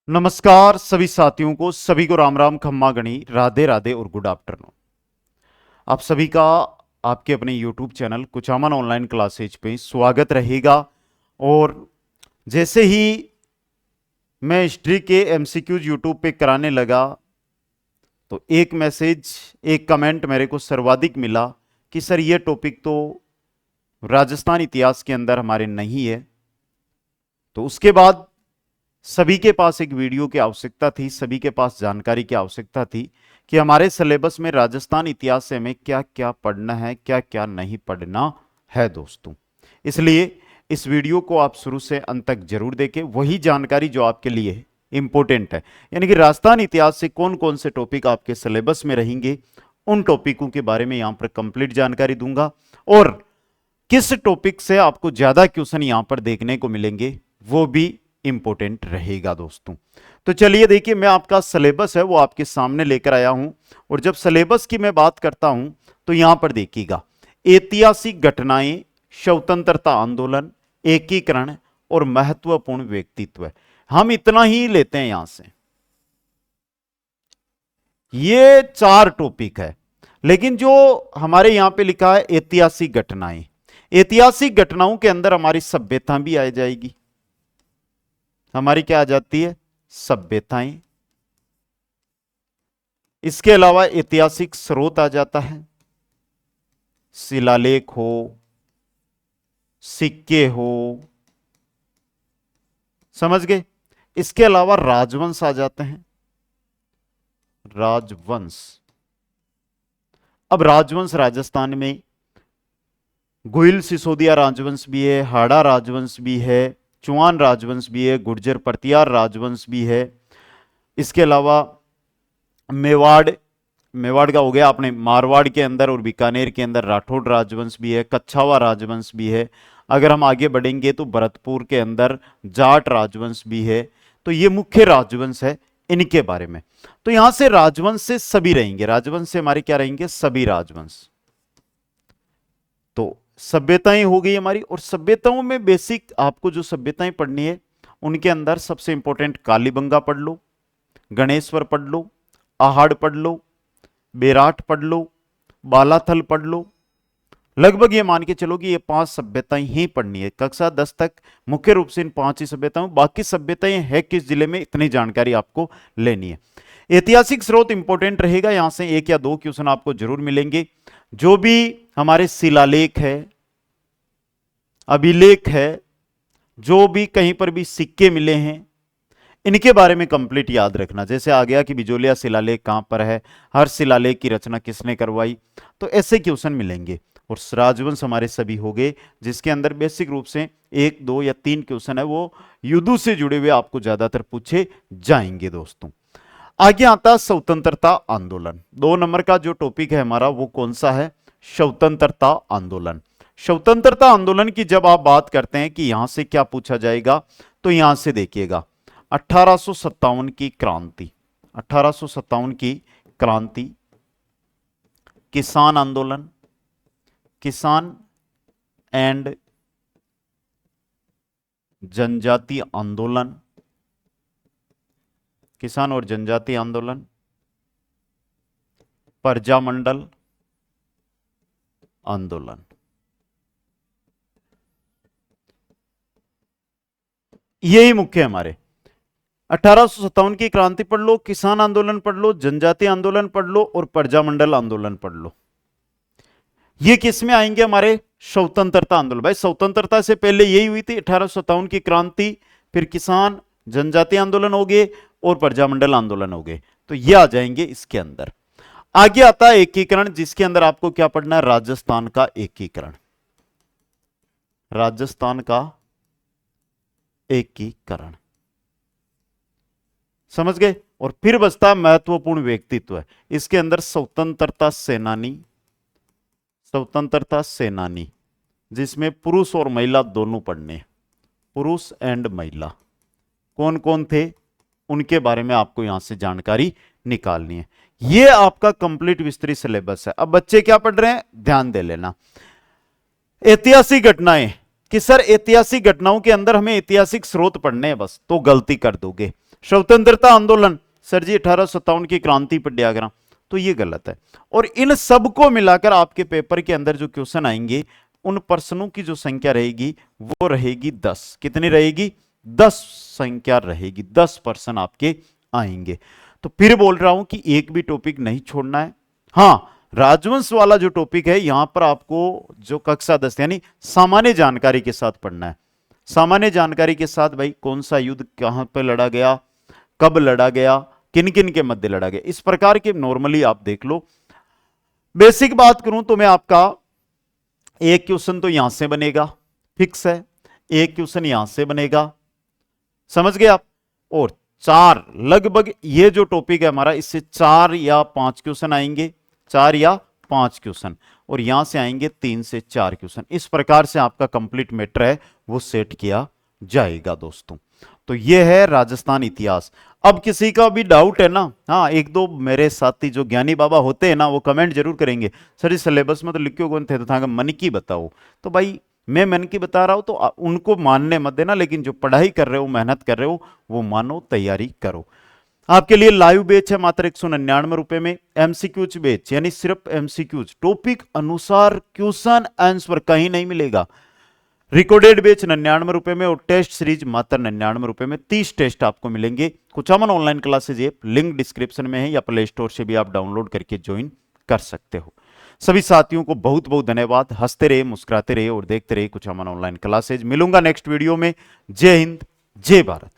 नमस्कार सभी साथियों को, सभी को राम राम, खम्मा गणी, राधे राधे और गुड आफ्टरनून। आप सभी का आपके अपने YouTube channel Kuchaman online classes पे स्वागत रहेगा। और जैसे ही मैं हिस्ट्री के MCQs YouTube पे कराने लगा तो एक मैसेज, एक कमेंट मेरे को सर्वाधिक मिला कि सर ये टॉपिक तो राजस्थान इतिहास के अंदर हमारे नहीं है। तो उसके बाद सभी के पास एक वीडियो की आवश्यकता थी, सभी के पास जानकारी की आवश्यकता थी कि हमारे सिलेबस में राजस्थान इतिहास से हमें क्या क्या पढ़ना है, क्या क्या नहीं पढ़ना है दोस्तों। इसलिए इस वीडियो को आप शुरू से अंत तक जरूर देखें, वही जानकारी जो आपके लिए इंपॉर्टेंट है। यानी कि राजस्थान इतिहास से कौन कौन से टॉपिक आपके सिलेबस में रहेंगे, उन टॉपिकों के बारे में यहां पर कंप्लीट जानकारी दूंगा। और किस टॉपिक से आपको ज्यादा क्वेश्चन यहां पर देखने को मिलेंगे वो भी इंपॉर्टेंट रहेगा दोस्तों। तो चलिए देखिए, मैं आपका सिलेबस है वो आपके सामने लेकर आया हूं। और जब सिलेबस की मैं बात करता हूं तो यहां पर देखिएगा, ऐतिहासिक घटनाएं, स्वतंत्रता आंदोलन, एकीकरण और महत्वपूर्ण व्यक्तित्व, हम इतना ही लेते हैं यहां से। ये 4 टॉपिक है। लेकिन जो हमारे यहां पे लिखा है ऐतिहासिक घटनाएं, ऐतिहासिक घटनाओं के अंदर हमारी सभ्यता भी आ जाएगी। हमारी क्या आ जाती है? सभ्यताएं। इसके अलावा ऐतिहासिक स्रोत आ जाता है, शिलालेख हो, सिक्के हो, समझ गए। इसके अलावा राजवंश आ जाते हैं, राजवंश। अब राजवंश राजस्थान में गोइल सिसोदिया राजवंश भी है, हाड़ा राजवंश भी है, चौहान राजवंश भी है, गुर्जर परतियार राजवंश भी है। इसके अलावा मेवाड़ का हो गया आपने, मारवाड़ के अंदर और बीकानेर के अंदर राठौड़ राजवंश भी है, कच्छावा राजवंश भी है। अगर हम आगे बढ़ेंगे तो भरतपुर के अंदर जाट राजवंश भी है। तो ये मुख्य राजवंश है इनके बारे में। तो यहां से राजवंश से सभी रहेंगे, राजवंश से हमारे क्या रहेंगे? सभी राजवंश। तो सभ्यताएं हो गई हमारी। और सभ्यताओं में बेसिक आपको जो सभ्यताएं पढ़नी है उनके अंदर सबसे इंपॉर्टेंट कालीबंगा पढ़ लो, गणेश्वर पढ़ लो, आहड़ पढ़ लो, बेराट पढ़ लो, बालाथल पढ़ लो। लगभग ये मान के चलो कि ये 5 सभ्यताएं ही पढ़नी है। कक्षा 10 तक मुख्य रूप से इन 5 ही सभ्यताओं, बाकी सभ्यताएं है किस जिले में, इतनी जानकारी आपको लेनी है। ऐतिहासिक स्रोत इंपॉर्टेंट रहेगा, यहां से 1 या 2 क्वेश्चन आपको जरूर मिलेंगे। जो भी हमारे शिलालेख है, अभिलेख है, जो भी कहीं पर भी सिक्के मिले हैं, इनके बारे में कंप्लीट याद रखना। जैसे आ गया कि बिजोलिया शिलालेख कहां पर है, हर शिलालेख की रचना किसने करवाई, तो ऐसे क्वेश्चन मिलेंगे। और राजवंश हमारे सभी हो गए, जिसके अंदर बेसिक रूप से 1, 2 या 3 क्वेश्चन है वो युद्धों से जुड़े हुए आपको ज्यादातर पूछे जाएंगे दोस्तों। आगे आता स्वतंत्रता आंदोलन। 2 नंबर का जो टॉपिक है हमारा वो कौन सा है? स्वतंत्रता आंदोलन। स्वतंत्रता आंदोलन की जब आप बात करते हैं कि यहां से क्या पूछा जाएगा, तो यहां से देखिएगा 1857 की क्रांति, 1857 की क्रांति, किसान आंदोलन, किसान एंड जनजाति आंदोलन, किसान और जनजाति आंदोलन, प्रजामंडल आंदोलन। यही मुख्य हमारे 1857 की क्रांति पढ़ लो, किसान आंदोलन पढ़ लो, जनजाति आंदोलन पढ़ लो और प्रजामंडल आंदोलन पढ़ लो। ये किस में आएंगे? हमारे स्वतंत्रता आंदोलन। भाई स्वतंत्रता से पहले यही हुई थी 1857 की क्रांति, फिर किसान जनजाति आंदोलन हो गए और प्रजामंडल आंदोलन हो गए, तो ये आ जाएंगे इसके अंदर। आगे आता है एकीकरण, जिसके अंदर आपको क्या पढ़ना है? राजस्थान का एकीकरण, राजस्थान का एकीकरण, समझ गए। और फिर बचता महत्वपूर्ण व्यक्तित्व है, इसके अंदर स्वतंत्रता सेनानी, स्वतंत्रता सेनानी, जिसमें पुरुष और महिला दोनों पढ़ने, पुरुष एंड महिला कौन कौन थे उनके बारे में आपको यहां से जानकारी निकालनी है। यह आपका कंप्लीट विस्तृत सिलेबस है। अब बच्चे क्या पढ़ रहे हैं, ध्यान दे लेना। ऐतिहासिक घटनाएं कि सर ऐतिहासिक घटनाओं के अंदर हमें ऐतिहासिक स्रोत पढ़ने हैं बस, तो गलती कर दोगे। स्वतंत्रता आंदोलन, सर जी 1857 की क्रांति सत्याग्रह, तो ये गलत है। और इन सबको मिलाकर आपके पेपर के अंदर जो क्वेश्चन आएंगे उन प्रश्नों की जो संख्या रहेगी वो रहेगी 10। कितनी रहेगी? 10 संख्या रहेगी, 10 प्रश्न आपके आएंगे। तो फिर बोल रहा हूं कि एक भी टॉपिक नहीं छोड़ना है। हां, राजवंश वाला जो टॉपिक है यहां पर आपको जो कक्षा 10 यानी सामान्य जानकारी के साथ पढ़ना है। सामान्य जानकारी के साथ भाई कौन सा युद्ध कहां पर लड़ा गया, कब लड़ा गया, किन किन के मध्य लड़ा गया, इस प्रकार के नॉर्मली आप देख लो। बेसिक बात करूं तो मैं आपका एक क्वेश्चन तो यहां से बनेगा, फिक्स है, एक क्वेश्चन यहां से बनेगा, समझ गए आप, और 4 लगभग ये जो टॉपिक है हमारा इससे 4 या 5 क्वेश्चन आएंगे, 4 या 5 क्वेश्चन, और यहां से आएंगे 3 से 4 क्वेश्चन। इस प्रकार से आपका कंप्लीट मैटर है वो सेट किया जाएगा दोस्तों। तो ये है राजस्थान इतिहास। अब किसी का भी डाउट है ना, हाँ, एक दो मेरे साथी जो ज्ञानी बाबा होते हैं ना वो कमेंट जरूर करेंगे, सर इस सिलेबस में तो लिखो कौन थे, तो था मन की बताओ। तो भाई मैं मन की बता रहा हूं तो उनको मानने मत देना, लेकिन जो पढ़ाई कर रहे हो, मेहनत कर रहे हो, वो मानो, तैयारी करो। आपके लिए लाइव बैच है मात्र 199 रुपए में। एमसीक्यूज बैच यानी सिर्फ एमसीक्यूज, टॉपिक अनुसार क्वेश्चन आंसर कहीं नहीं मिलेगा। रिकॉर्डेड बैच 99 रुपए में, और टेस्ट सीरीज मात्र 99 रुपए में। 30 टेस्ट आपको मिलेंगे। Kuchaman online classes app link description में है, या प्ले स्टोर से भी आप डाउनलोड करके ज्वाइन कर सकते हो। सभी साथियों को बहुत बहुत धन्यवाद। हंसते रहे, मुस्कुराते रहे और देखते रहे कुचामन ऑनलाइन क्लासेज। मिलूंगा नेक्स्ट वीडियो में। जय हिंद, जय भारत।